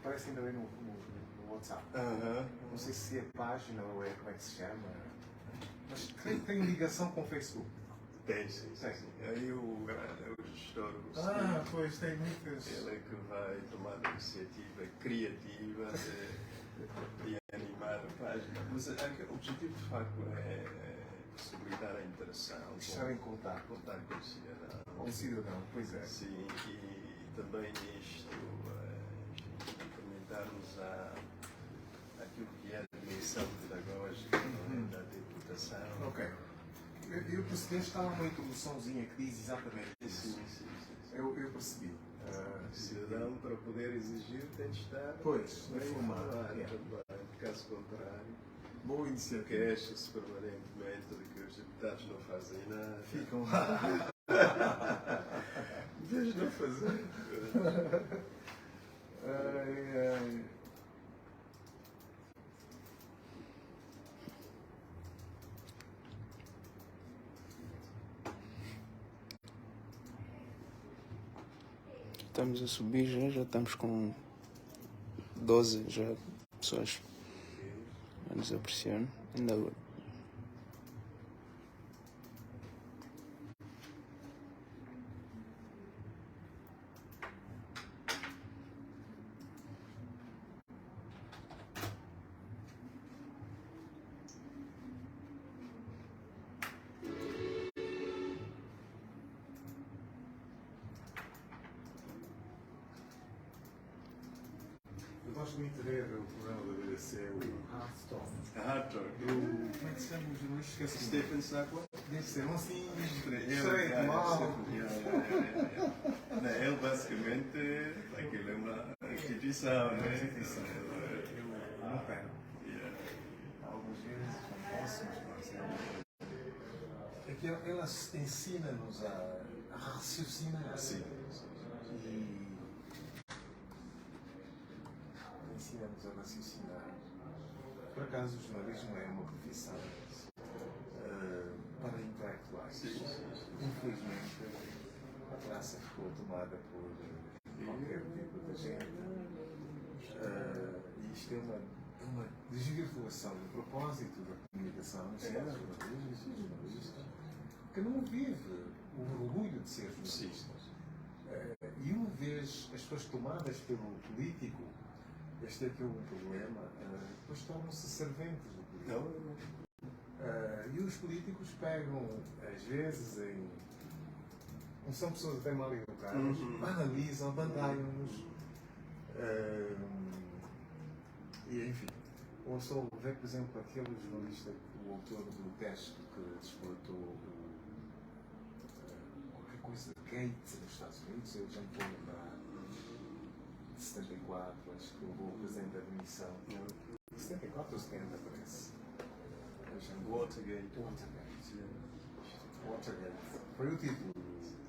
aparece ainda bem no WhatsApp. Não sei se é página ou como é que se chama. Mas tem ligação com o Facebook. Tem, sim. Aí o gestor, pois tem muitas. Ele é que vai tomar a iniciativa criativa de animar a página. Mas o objetivo de facto é possibilitar a interação. Estar em contato com o cidadão. Com o cidadão, pois é. Sim, e também isto, implementarmos aquilo que é a dimensão pedagógica da deputação. Ok. Eu percebi que está uma introduçãozinha que diz exatamente isso. Sim. Eu percebi. O cidadão, para poder exigir, tem de estar informado. Caso contrário, boa iniciativa. Queixa-se permanentemente de que os deputados não fazem nada. Ficam lá. Em vez de não fazer. Estamos a subir, já estamos com 12 pessoas a nos apreciar. Ainda Eu gosto muito de ver o programa da BBC, o Hearttalk. Como é que se chama o jornalista? Stephen Snapper? Deve ser um assim. Ele basicamente, aquilo é uma instituição, não é? Eu não pego. Algumas vezes não posso, mas é que ela ensina-nos a raciocinar. Sim. E ensina-nos a raciocinar. Por acaso, o jornalismo é uma profissão para intelectuais. Infelizmente, a praça ficou tomada por qualquer tipo de gente. E isto é uma desvirtuação do propósito da comunicação no sentido dos jornalistas, que não vive o orgulho de ser jornalista. E uma vez as pessoas tomadas pelo político, este é que é o problema, depois tornam-se serventes do político. E os políticos pegam, às vezes, não são pessoas bem mal educadas, banalizam, bandalham-nos. E enfim, ou só ver, por exemplo, aquele jornalista, o autor do texto que despertou qualquer coisa de Gates nos Estados Unidos, eu já me estou a lembrar, de 74, acho que houve o presidente da admissão. 74 ou 70, parece. Watergate. Foi o título.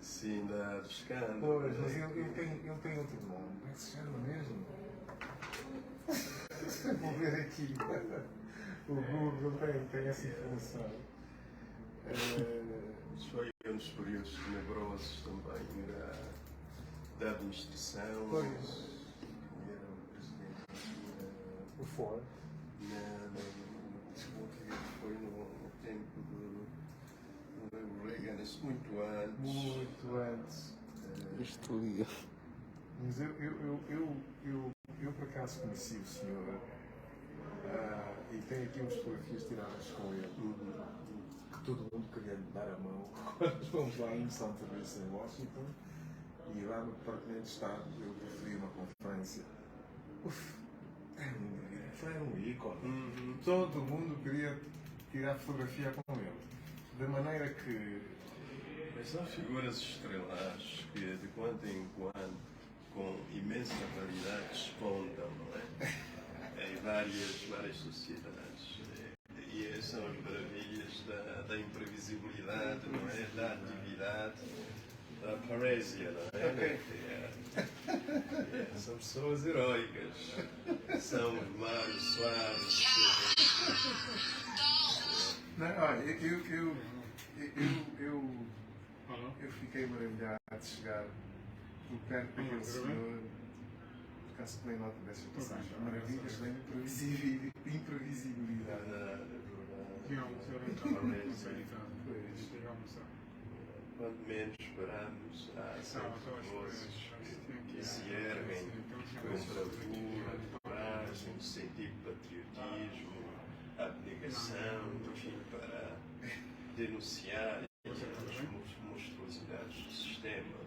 Sim, da escândalo. Pois, mas ele tem outro nome. Como é que se chama mesmo? Vou ver aqui. O Google tem essa informação. Foi um dos períodos tenebrosos também da administração. Pois. Era o presidente. O Ford. Foi no tempo do Reagan, muito antes. Muito antes. isto liga. Mas eu por acaso conheci o senhor e tenho aqui umas fotografias tiradas com ele, que todo mundo queria lhe dar a mão quando fomos lá em São Teresa, em Washington, e lá no Departamento de Estado eu referi uma conferência. Era um ícone. Todo mundo queria tirar fotografia com ele. De maneira que. Mas são figuras estrelares que de quando em quando, com imensa variedade, despontam, não é? Em várias sociedades. E são as maravilhas da imprevisibilidade, não é? Da atividade, da parésia, não é? São pessoas heróicas. São Mário Soares. Não, olha, eu fiquei maravilhado de chegar por perto daquele senhor por acaso tomei nota dessas passagens. Maravilhas da imprevisibilidade. Quando menos esperamos, há sempre vozes que se erguem com bravura, coragem, sentido de patriotismo, abnegação, enfim, para denunciar as monstruosidades do sistema.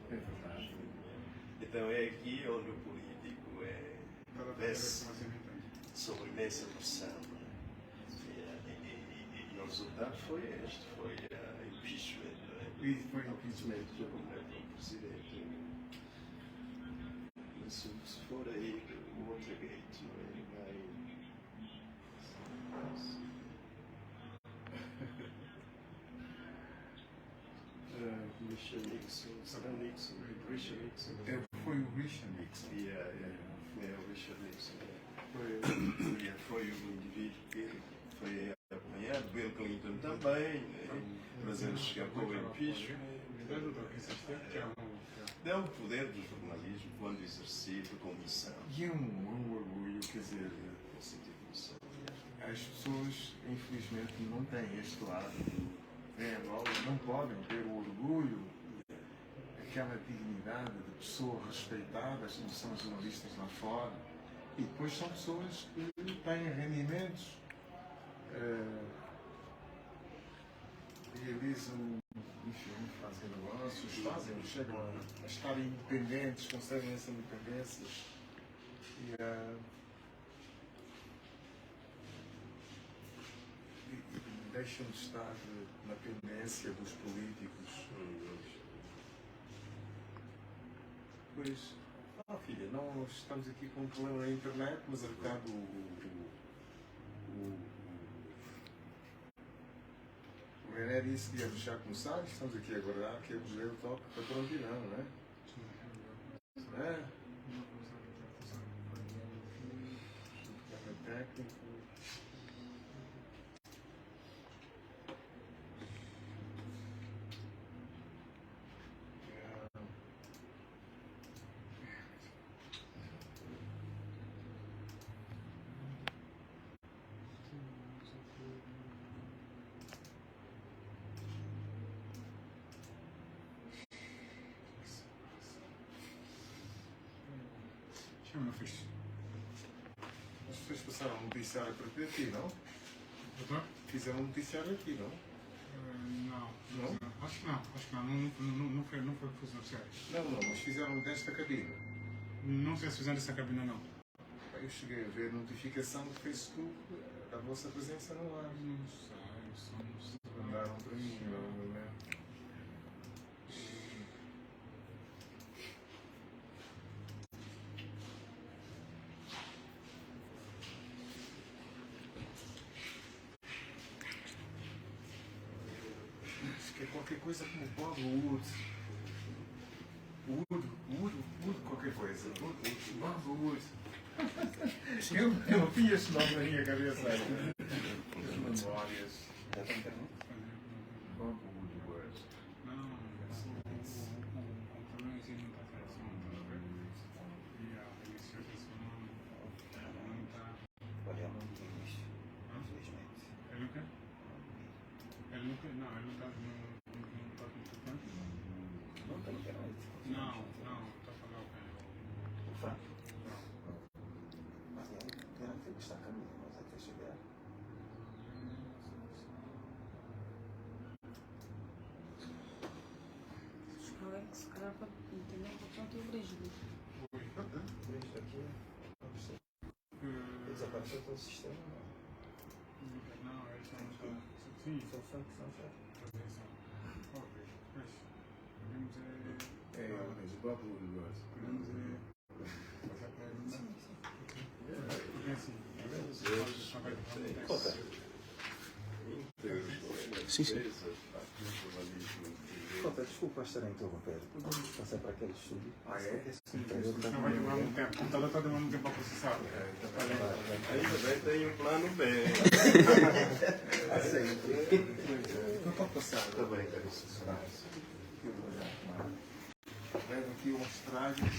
Então é aqui onde o político vê-se sob imensa pressão. E o resultado foi este, foi impeachment. E foi impeachment do presidente. Mas se for aí o Watergate, não é? Richard Nixon, Richard Nixon. Foi o Richard Nixon. Foi o Richard Nixon. Foi o indivíduo que foi apanhado, Bill Clinton também, mas ele escapou ao impeachment. Deu o poder do jornalismo quando exercido com missão. E é um orgulho, quer dizer, as pessoas, infelizmente, não têm este lado. Não podem ter o orgulho, aquela dignidade de pessoas respeitadas, como são os jornalistas lá fora, e depois são pessoas que têm rendimentos, realizam, enfim, fazem negócios, chegam a estar independentes, conseguem essa independência e deixam de estar na pendência dos políticos. Pois, filha, nós estamos aqui com um problema na internet, mas a bocado o René disse que íamos já começar, estamos aqui a aguardar que íamos ler o toque para prontidão, não é? Técnico. As pessoas passaram um noticiário para aqui, não? Doutor? Fizeram um noticiário aqui, não? Não. Não? Acho que não. Não foi noticiário. Não, mas fizeram desta cabine. Não sei se fizeram dessa cabina, não. Eu cheguei a ver notificação do Facebook, a vossa presença no ar. Não sei. Mandaram para mim, provavelmente. Acho que é qualquer coisa como Bob Wood. Wood, qualquer coisa. Bob Wood. Eu não tinha este nome na minha cabeça. As memórias. Bob Woodward. Não, o problema é que não está funcionando, tá vendo? E a iniciativa não está. Olha, não tem isso, infelizmente. Ele não quer? Ele não quer? Não, ele não está com tudo. Não tem internet. Não, está falando o quê? O Franco? Mas tem que estar a caminho, mas até chegar. Se calhar para entender um pouquinho o brígido. Isto aqui desapareceu todo o sistema. Não, eles são. Sim, São Franco, são certo. É, mas Bob Woodward. Sim, sim. Conta, desculpa estar a interromper. Podemos passar para aquele estúdio? Ah, é? Não vai demorar muito tempo. O computador está demorando muito tempo para processar. Ainda bem tem um plano B. Não pode passar. Está bem, caríssimo. Levo aqui uns trajes.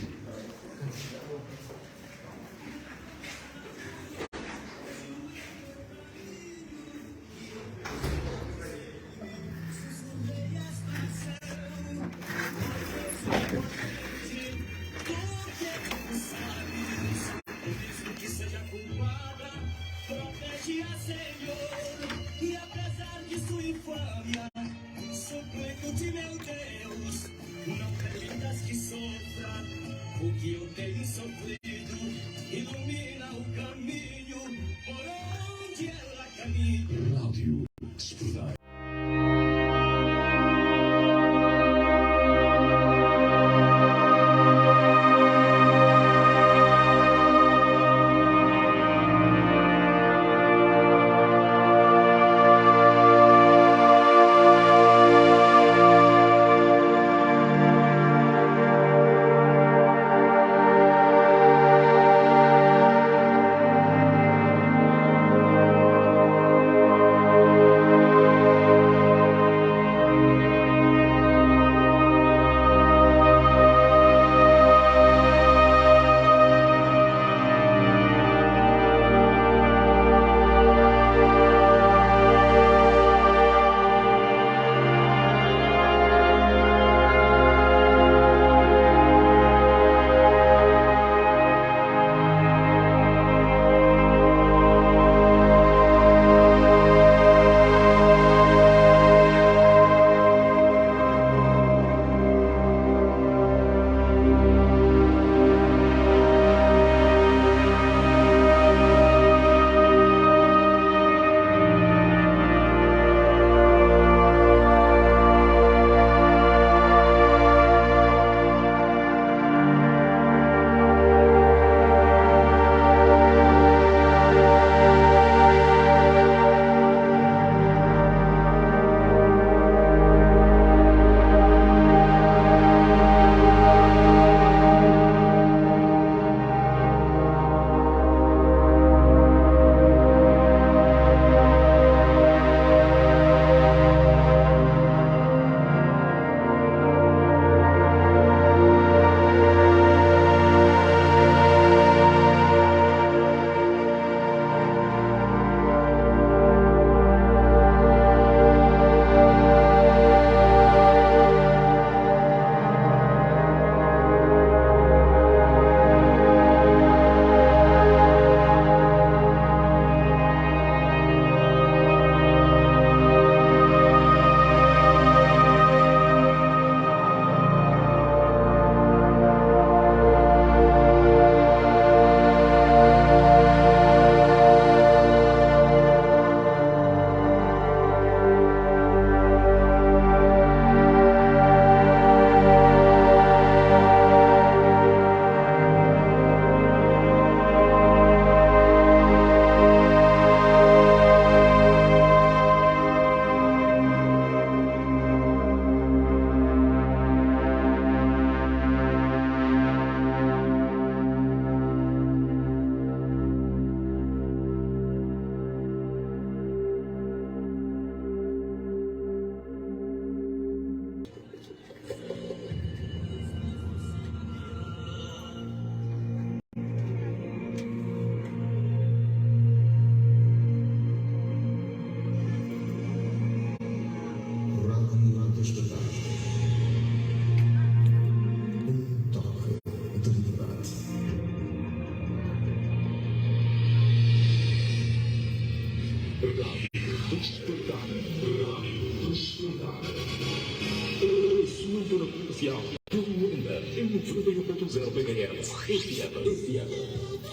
comercial de Luanda em 91.0 MHz. FM.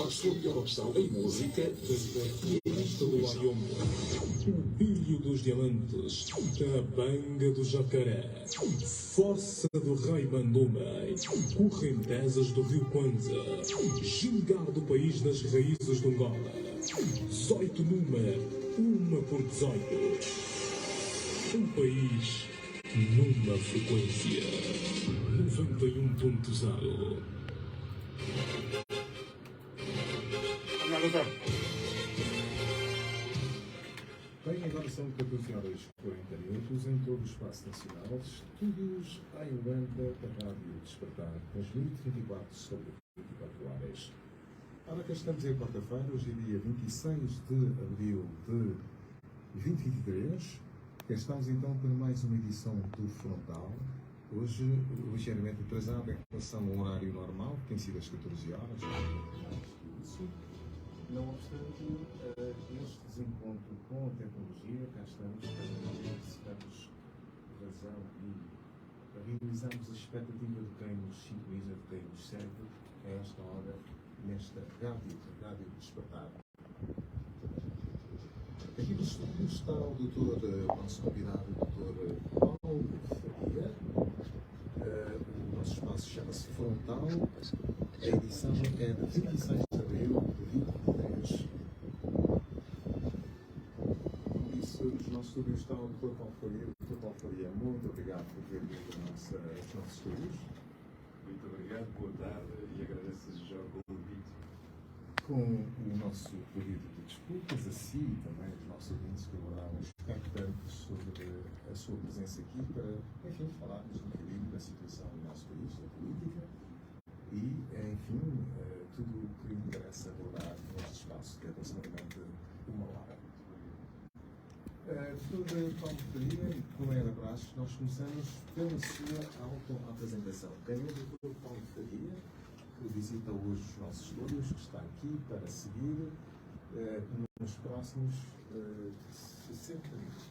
A sua melhor opção em música de pianista do Wyoming. O Brilho dos Diamantes, da Banga do Jacaré, Força do Rei Bandumei, Correntezas do Rio Kwanza, Gingar do País das Raízes de Angola, 18 número, 1 por 18. Um país numa frequência 91.0. Bem, agora são 14h40 em todo o espaço nacional. Estúdios em Luanda da Rádio Despertar, transmite 24 sobre 24 horas. Ora, cá estamos em quarta-feira, hoje é dia 26 de abril de 2023. Cá estamos então para mais uma edição do Frontal. Hoje, ligeiramente atrasado em relação ao horário normal, que tem sido às 14 horas. Isso. Não obstante este desencontro com a tecnologia, cá estamos para ver se damos razão e realizamos a expectativa de quem nos sintoniza, de quem nos segue a esta hora, nesta Rádio Despertar. Aqui no estúdio está o nosso convidado, o Dr. Paulo Faria. O nosso espaço chama-se Frontal. A edição é de 26 de abril de 2023. Como disse, nos nossos estúdios está o Dr. Paulo Faria. Dr. Paulo Faria, muito obrigado por ter vindo aos nossos estúdios. Muito obrigado, boa tarde e agradeço já o convite. Com o nosso pedido de desculpas a si e também aos nossos ouvintes que aguardavam expectantes sobre a sua presença aqui para, enfim, falarmos um bocadinho da situação do nosso país, da política e, enfim, tudo o que interessa abordar neste espaço, que é aproximadamente uma hora. Dr. Paulo Faria, como é da praxe, nós começamos pela sua auto-apresentação. Quem é o Dr. Paulo Faria, que visita hoje os nossos estúdios, que está aqui para seguir nos próximos 60 minutos.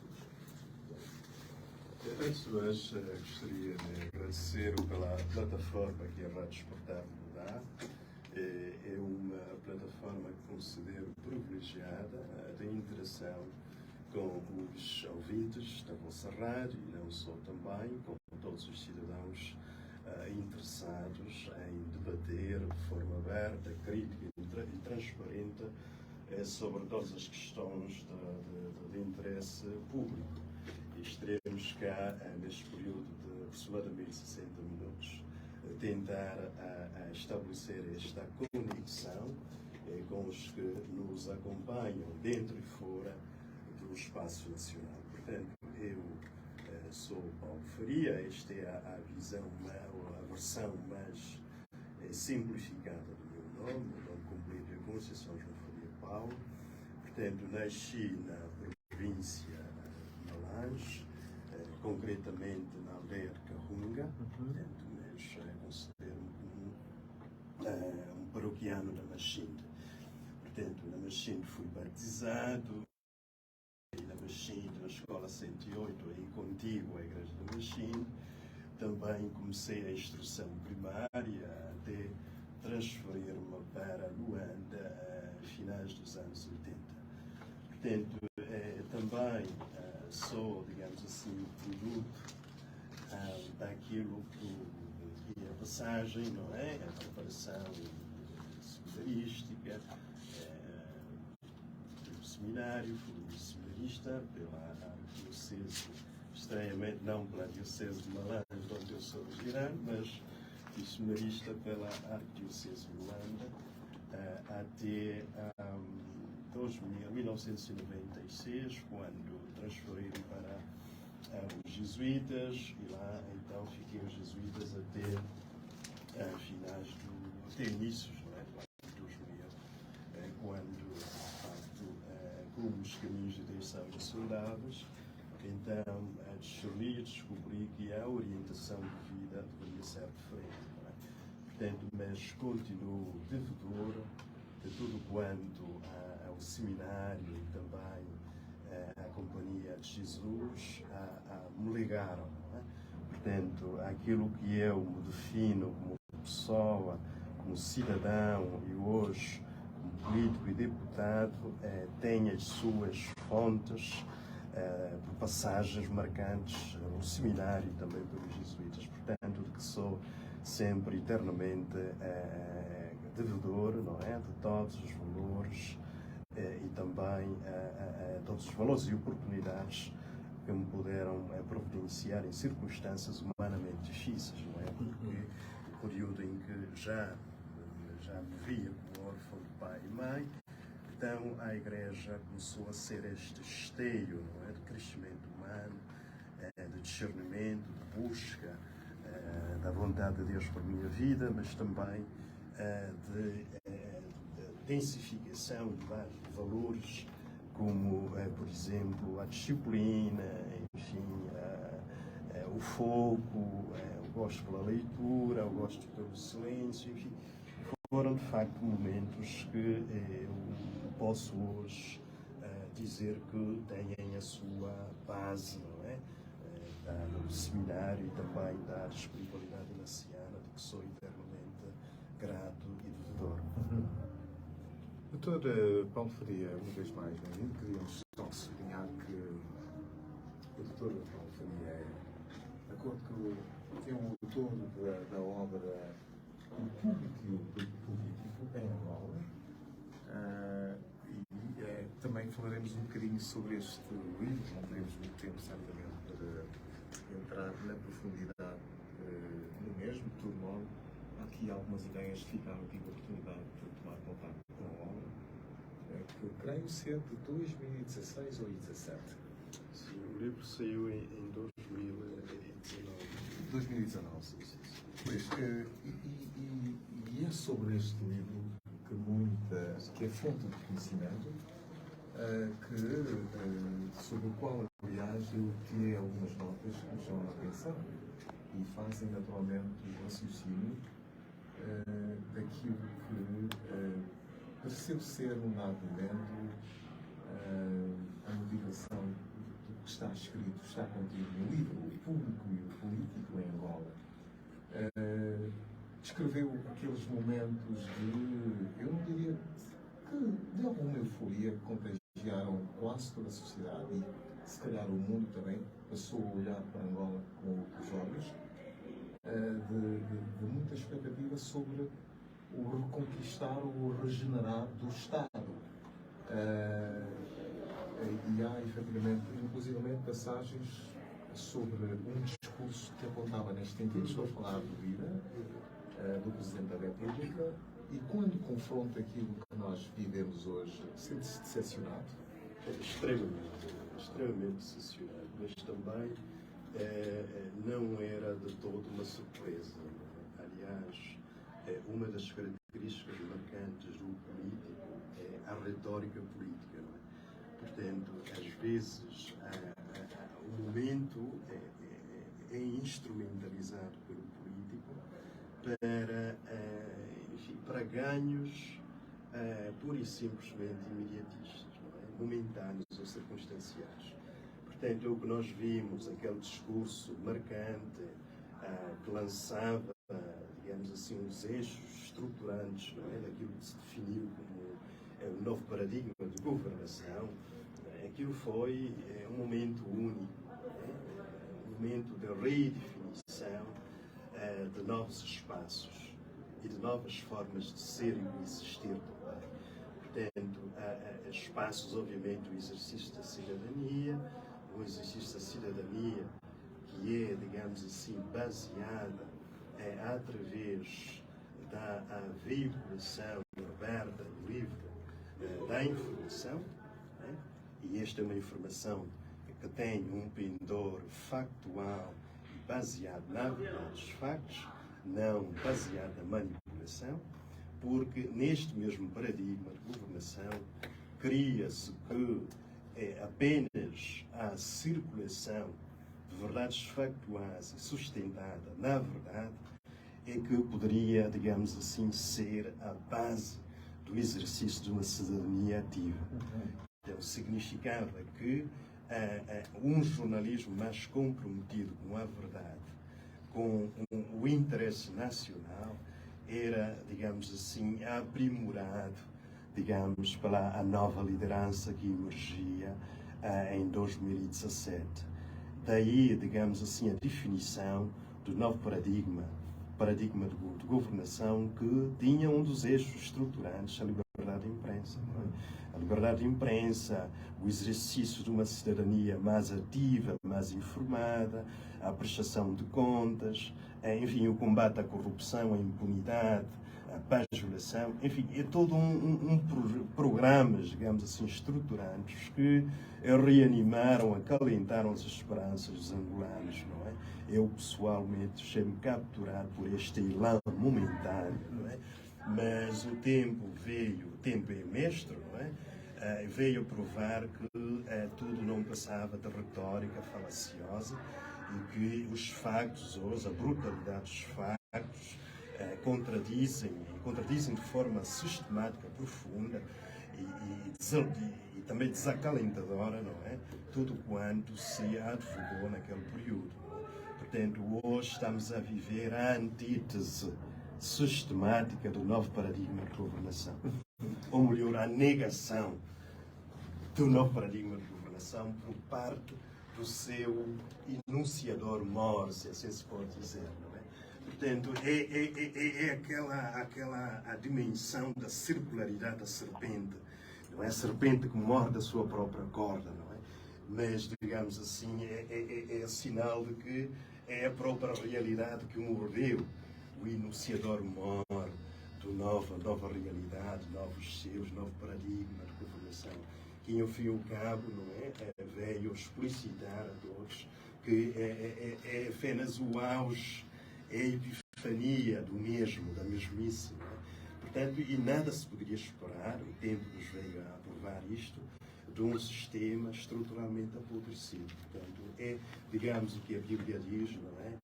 Antes de mais, gostaria de agradecer pela plataforma que a Rádio Despertar me dá. É uma plataforma que considero privilegiada de interação com os ouvintes da vossa rádio e não só também, com todos os cidadãos interessados em debater de forma aberta, crítica e transparente sobre todas as questões de interesse público. E estaremos cá neste período de aproximadamente 60 minutos a tentar estabelecer esta conexão com os que nos acompanham dentro e fora do espaço nacional. Portanto, eu sou Paulo Faria, esta é a visão, a versão mais simplificada do meu nome. O nome completo é Conceição João Faria Paulo. Portanto, nasci na província de Malange, concretamente na aldeia de Carrunga, portanto, mas considero-me como um paroquiano da Machinde. Portanto, na Machinde fui batizado, na Machinde, na Escola 108, aí contigo, a Igreja da Machinde. Também comecei a instrução primária até transferir-me para Luanda a finais dos anos 80. Portanto, também sou, digamos assim, produto daquilo que é a passagem, não é? A preparação seminarística, do seminário, fui seminarista pela Arquidiocese, estranhamente não pela Diocese de Malange, de onde eu sou originário, mas fui seminarista pela Arquidiocese de Luanda até 1996, quando transferi para os jesuítas, e lá então fiquei os jesuítas até inícios, não é? De 2000, quando, de facto, como os caminhos de Deus são insondáveis, então descobri que a orientação de vida deveria ser diferente, não é? Portanto, mas continuo devedor de tudo quanto ao seminário e também à Companhia de Jesus me ligaram, não é? portanto, aquilo que eu me defino como pessoa, como cidadão e hoje como político e deputado, tem as suas fontes por passagens marcantes no seminário e também pelos jesuítas. Portanto, de que sou sempre eternamente devedor, não é, de todos os valores e também todos os valores e oportunidades que me puderam providenciar em circunstâncias humanamente difíceis, não é? Porque o período em que já me via como órfão de pai e mãe, então a Igreja começou a ser este esteio, não é, de crescimento humano, de discernimento, de busca da vontade de Deus por minha vida, mas também de densificação de vários valores, como, por exemplo, a disciplina, enfim, o foco, o gosto pela leitura, o gosto pelo silêncio, enfim, foram de facto momentos que eu posso hoje dizer que têm a sua base, não é? Do seminário e também da espiritualidade inaciana, de que sou eternamente grato e devedor. Doutor Paulo Faria, uma vez mais, bem-vindo. Queríamos só sublinhar que o doutor Paulo Faria é, de acordo com é um autor da obra O Público e o Político em Angola. Também falaremos um bocadinho sobre este livro, não teremos muito tempo, certamente, para entrar na profundidade no mesmo. De todo modo, há aqui algumas ideias que ficaram, tive a oportunidade de tomar contato com a obra, que creio ser de 2016 ou 2017. Sim, o livro saiu em 2019. 2019, sim. Pois, e é sobre este livro que é fonte de conhecimento, sobre o qual, aliás, eu tirei algumas notas que me chamam a atenção e fazem naturalmente o raciocínio daquilo que pareceu ser um dado momento a motivação do que está escrito, está contido no livro O Público e o Político em Angola. Descreveu aqueles momentos de, eu não diria que de alguma euforia que contagiaram quase toda a sociedade e se calhar o mundo também passou a olhar para Angola com outros olhos, de muita expectativa sobre o reconquistar ou o regenerar do Estado. E há efetivamente, inclusivamente, passagens sobre um discurso que apontava neste sentido. Estou a falar do Lira, do Presidente da República, e quando confronta aquilo que nós vivemos hoje, sente-se decepcionado? Extremamente decepcionado, mas também não era de todo uma surpresa. Aliás, uma das características marcantes do político é a retórica política. Não é? Portanto, às vezes, o momento é instrumentalizado pelo político para ganhos pura e simplesmente imediatistas, não é? Momentâneos ou circunstanciais. Portanto, é o que nós vimos, aquele discurso marcante que lançava, digamos assim, os eixos estruturantes, não é? Daquilo que se definiu como o novo paradigma de governação. Aquilo foi um momento único, um momento de redefinição de novos espaços e de novas formas de ser e existir também. Portanto, há espaços, obviamente, o exercício da cidadania, um exercício da cidadania que é, digamos assim, baseada através da veiculação aberta e livre da informação, né? E esta é uma informação que tem um pendor factual e baseado na verdade dos factos, não baseado na manipulação, porque neste mesmo paradigma de governação cria-se que apenas a circulação de verdades factuais e sustentada na verdade é que poderia, digamos assim, ser a base do exercício de uma cidadania ativa. Então, significava que um jornalismo mais comprometido com a verdade com o interesse nacional era, digamos assim, aprimorado, digamos, pela a nova liderança que emergia em 2017. Daí, digamos assim, a definição do novo paradigma de governação que tinha um dos eixos estruturantes, a liberdade de imprensa. Não é? A liberdade de imprensa, o exercício de uma cidadania mais ativa, mais informada, a prestação de contas, enfim, o combate à corrupção, à impunidade, à bajulação, enfim, é todo programas, digamos assim, estruturantes que reanimaram, acalentaram as esperanças dos angolanos, não é? Eu, pessoalmente, deixei-me capturar por este elan momentâneo, não é? Mas o tempo é mestre, não é? Veio provar que tudo não passava de retórica falaciosa e que os factos, hoje, a brutalidade dos factos, contradizem de forma sistemática, profunda e também desacalentadora, não é? Tudo quanto se advogou naquele período. Portanto, hoje estamos a viver a antítese sistemática do novo paradigma de governação. Ou melhor, a negação do novo paradigma de governação por parte do seu enunciador mor, se assim se pode dizer, não é? Portanto, a dimensão da circularidade da serpente, não é? A serpente que morde a sua própria corda, não é? Mas, digamos assim, é sinal de que é a própria realidade que o mordeu, o enunciador mor de nova realidade, novos seus, novo paradigma de governação, que, ao fim e ao cabo, não é? Veio explicitar a todos que é apenas o auge, é a epifania do mesmo, da mesmice. Não é? Portanto, e nada se poderia esperar, o tempo nos veio a provar isto, de um sistema estruturalmente apodrecido. Portanto, digamos, o que a Bíblia diz, não é?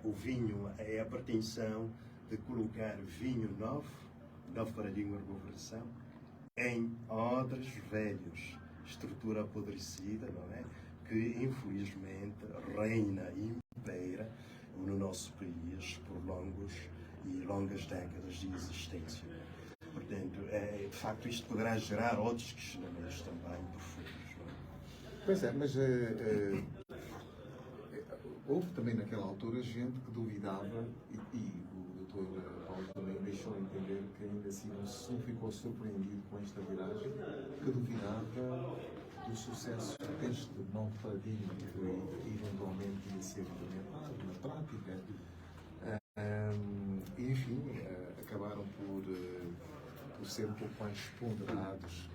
O vinho é a pretensão de colocar vinho novo paradigma de governação, em odres velhos, estrutura apodrecida, não é? Que infelizmente reina e impera no nosso país por longas décadas de existência. Portanto, de facto, isto poderá gerar outros questionamentos também profundos. Não é? Pois é, mas houve também naquela altura gente que duvidava e o Dr. Paulo também deixou entender que ainda assim não ficou surpreendido com esta viragem, que duvidava do sucesso deste novo paradigma que eventualmente ia ser implementado na prática. E, enfim, acabaram por ser um pouco mais ponderados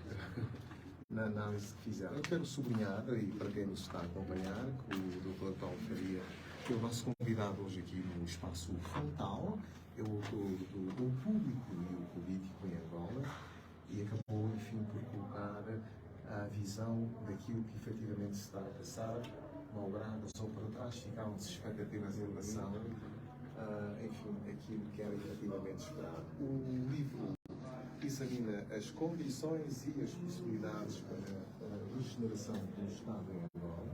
na análise que fizeram. Eu quero sublinhar, e para quem nos está a acompanhar, que o Dr. Paulo Faria, que é o nosso convidado hoje aqui no Espaço Frontal, é o autor do Público e o Político em Angola, e acabou, enfim, por colocar a visão daquilo que efetivamente se está a passar, malgrado só para trás ficaram-se expectativas em relação, enfim, aquilo que era efetivamente esperado. O livro examina as condições e as possibilidades para a regeneração do Estado em Angola.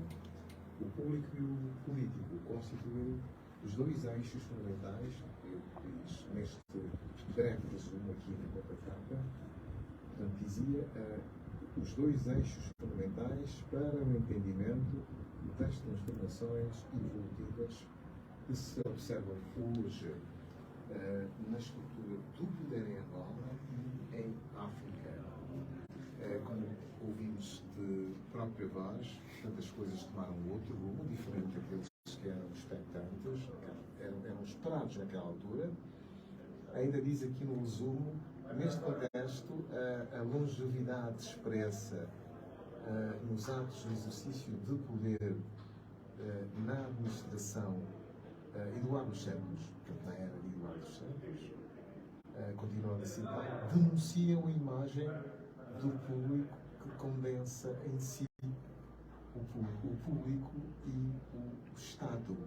O público e o político constituem os dois eixos fundamentais, eu fiz neste breve resumo aqui na contracapa, portanto dizia, os dois eixos fundamentais para o entendimento das transformações evolutivas que se observam hoje na estrutura do poder em Angola e em África. Como ouvimos de própria voz, tantas coisas tomaram outro rumo, diferente daqueles que eram expectantes, eram esperados naquela altura. Ainda diz aqui no resumo, neste contexto, a longevidade expressa nos atos de exercício de poder na administração Eduardo Santos, portanto, na era de Eduardo Santos, continuando a citar, denunciam a imagem do público que condensa em si o público e o Estado.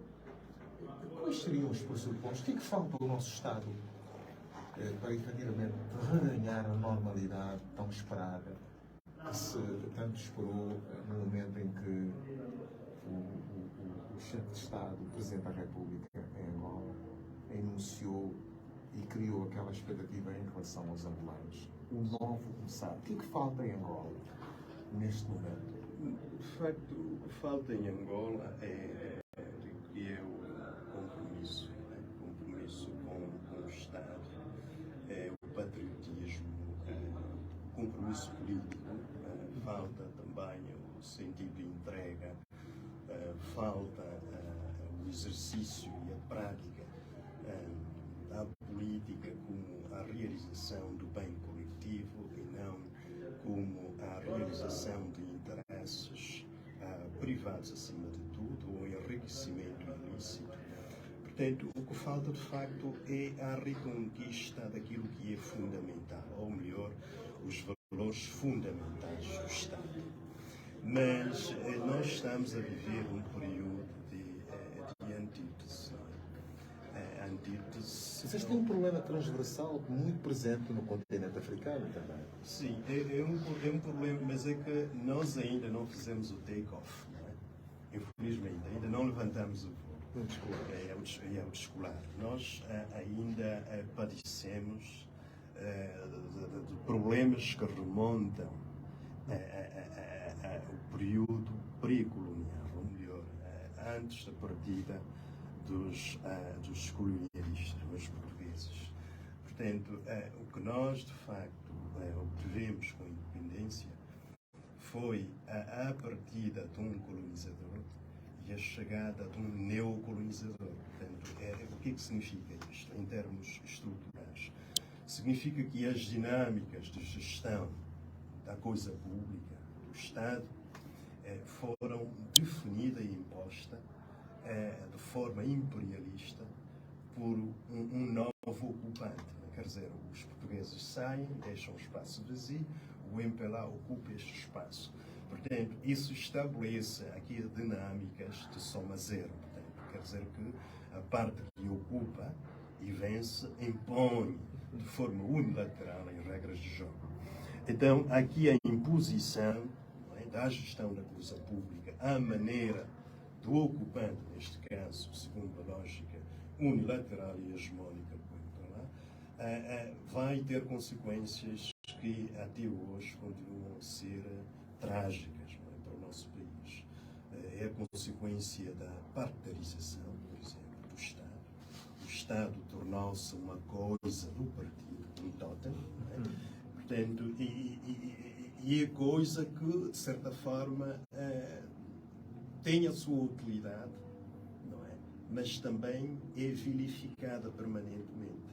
Quais seriam os pressupostos? O que é que falta ao nosso Estado para efetivamente reganhar a normalidade tão esperada que se tanto esperou no momento em que o chefe de Estado, o Presidente da República em anunciou e criou aquela expectativa em relação aos angolanos. O novo começar. O que é que falta em Angola neste momento? De facto, o que falta em Angola é o compromisso, né? Compromisso com o Estado, o patriotismo, o compromisso político. Falta também o sentido de entrega, falta o exercício e a prática da política como a realização do bem coletivo e não como a realização de interesses privados acima de tudo, ou enriquecimento ilícito. Portanto, o que falta de facto é a reconquista daquilo que é fundamental, ou melhor, os valores fundamentais do Estado. Mas nós estamos a viver um período de antítese. Vocês têm um problema transversal muito presente no continente africano também. Sim, é um problema, mas é que nós ainda não fizemos o take-off, não é? Infelizmente, ainda não levantamos o voo. É o descolar. Nós ainda padecemos de problemas que remontam ao período pré-colonial, ou melhor, antes da partida dos colonialistas, dos portugueses. Portanto, o que nós, de facto, obtivemos com a independência foi a partida de um colonizador e a chegada de um neocolonizador. Portanto, o que é que significa isto em termos estruturais? Significa que as dinâmicas de gestão da coisa pública, do Estado, foram definidas e impostas de forma imperialista por um novo ocupante. Quer dizer, os portugueses saem, deixam o espaço vazio, o MPLA ocupa este espaço. Portanto, isso estabelece aqui dinâmicas de soma zero. Portanto, quer dizer que a parte que ocupa e vence impõe de forma unilateral as regras de jogo. Então, aqui a imposição da gestão da coisa pública, a maneira do ocupante, neste caso, segundo a lógica unilateral e hegemónica do MPLA, vai ter consequências que até hoje continuam a ser trágicas, não é, para o nosso país. É a consequência da partidarização, por exemplo, do Estado. O Estado tornou-se uma coisa do partido, um totem, não é? Portanto, e é coisa que, de certa forma, tem a sua utilidade, não é? Mas também é vilificada permanentemente.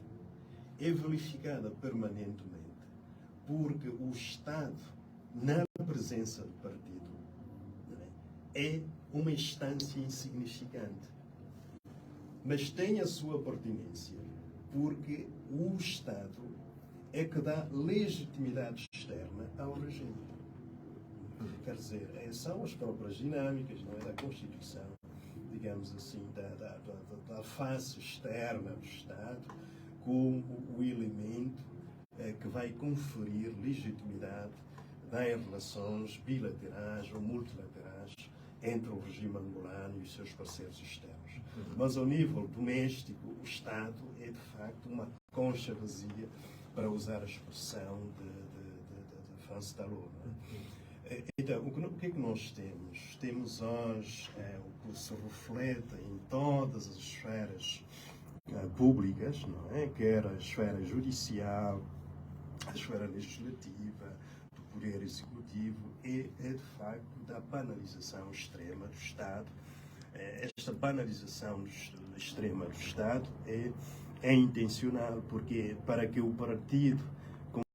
É vilificada permanentemente porque o Estado, na presença do partido, não é uma instância insignificante. Mas tem a sua pertinência porque o Estado é que dá legitimidade externa ao regime. Quer dizer, são as próprias dinâmicas, não é, da Constituição, digamos assim, da face externa do Estado, como o elemento que vai conferir legitimidade nas relações bilaterais ou multilaterais entre o regime angolano e os seus parceiros externos. Mas ao nível doméstico, o Estado é de facto uma concha vazia, para usar a expressão de Franz Talon. Então, o que é que nós temos? Temos hoje o que se reflete em todas as esferas públicas, não é? Quer a esfera judicial, a esfera legislativa, do poder executivo, é de facto da banalização extrema do Estado. Esta banalização extrema do Estado é intencional, porque para que o partido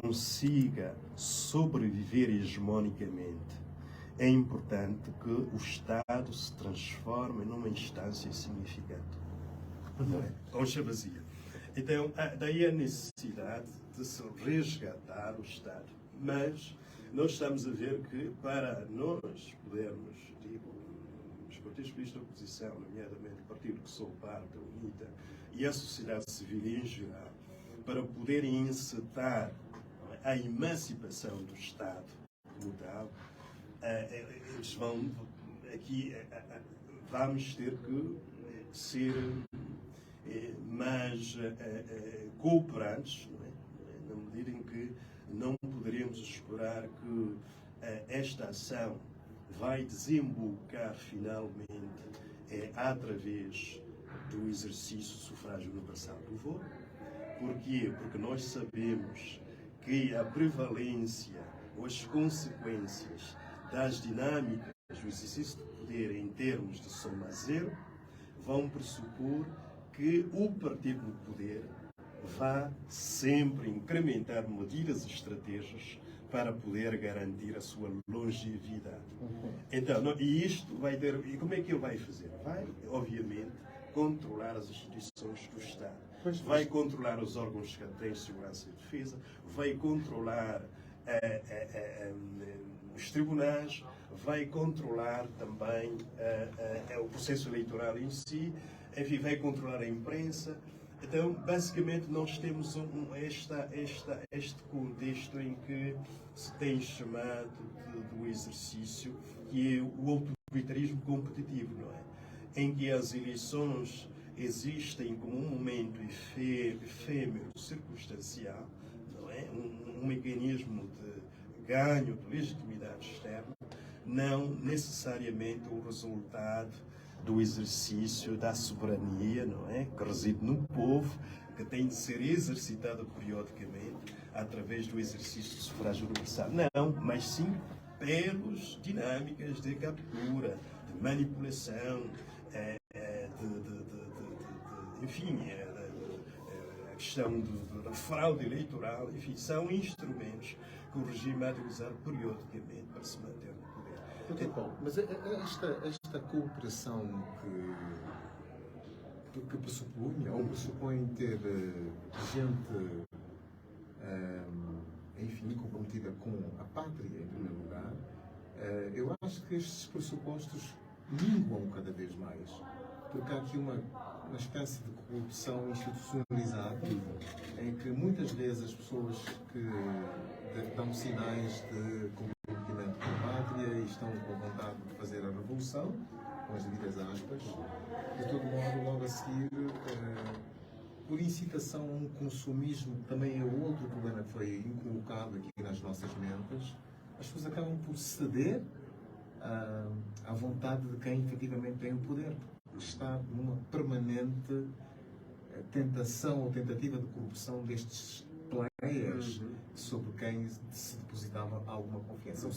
consiga sobreviver hegemonicamente, é importante que o Estado se transforme numa instância insignificante. Não é? Concha vazia. Então, daí a necessidade de se resgatar o Estado. Mas nós estamos a ver que, para nós podermos, os partidos políticos da oposição, nomeadamente o partido que sou parte, a UNITA, e a sociedade civil em geral, para poderem encetar a emancipação do Estado como tal, eles vão aqui, vamos ter que ser mas cooperantes, não é? Na medida em que não poderíamos esperar que esta ação vai desembocar finalmente através do exercício do sufrágio universal do voto. Porquê? Porque nós sabemos que a prevalência ou as consequências das dinâmicas do exercício de poder em termos de soma zero vão pressupor que o partido no poder vá sempre incrementar medidas e estratégias para poder garantir a sua longevidade. Então, e isto vai ter... E como é que ele vai fazer? Vai, obviamente, controlar as instituições do Estado. Vai controlar os órgãos que têm segurança e defesa, vai controlar os tribunais, vai controlar também o processo eleitoral em si, enfim, vai controlar a imprensa. Então, basicamente, nós temos este contexto em que se tem chamado do exercício, que é o autoritarismo competitivo, não é? Em que as eleições existem como um momento efêmero, circunstancial, não é? Um mecanismo de ganho de legitimidade externa, não necessariamente o resultado do exercício da soberania, não é? Que reside no povo, que tem de ser exercitado periodicamente através do exercício do sufrágio universal. Não, mas sim pelas dinâmicas de captura, de manipulação, enfim, a questão da fraude eleitoral, enfim, são instrumentos que o regime há de usar periodicamente para se manter no poder. Doutor Paulo, mas esta cooperação que pressupunha, ou pressupõe ter gente, enfim, comprometida com a pátria, em primeiro lugar, eu acho que estes pressupostos minguam cada vez mais, porque há aqui uma espécie de corrupção institucionalizada, em que muitas vezes as pessoas que dão sinais de comprometimento com a pátria e estão com vontade de fazer a revolução, com as devidas aspas, de todo modo, logo a seguir, por incitação a um consumismo, que também é outro problema que foi inculcado aqui nas nossas mentes, as pessoas acabam por ceder à vontade de quem efetivamente tem o poder, porque está numa permanente tentação ou tentativa de corrupção destes players sobre quem se depositava alguma confiança.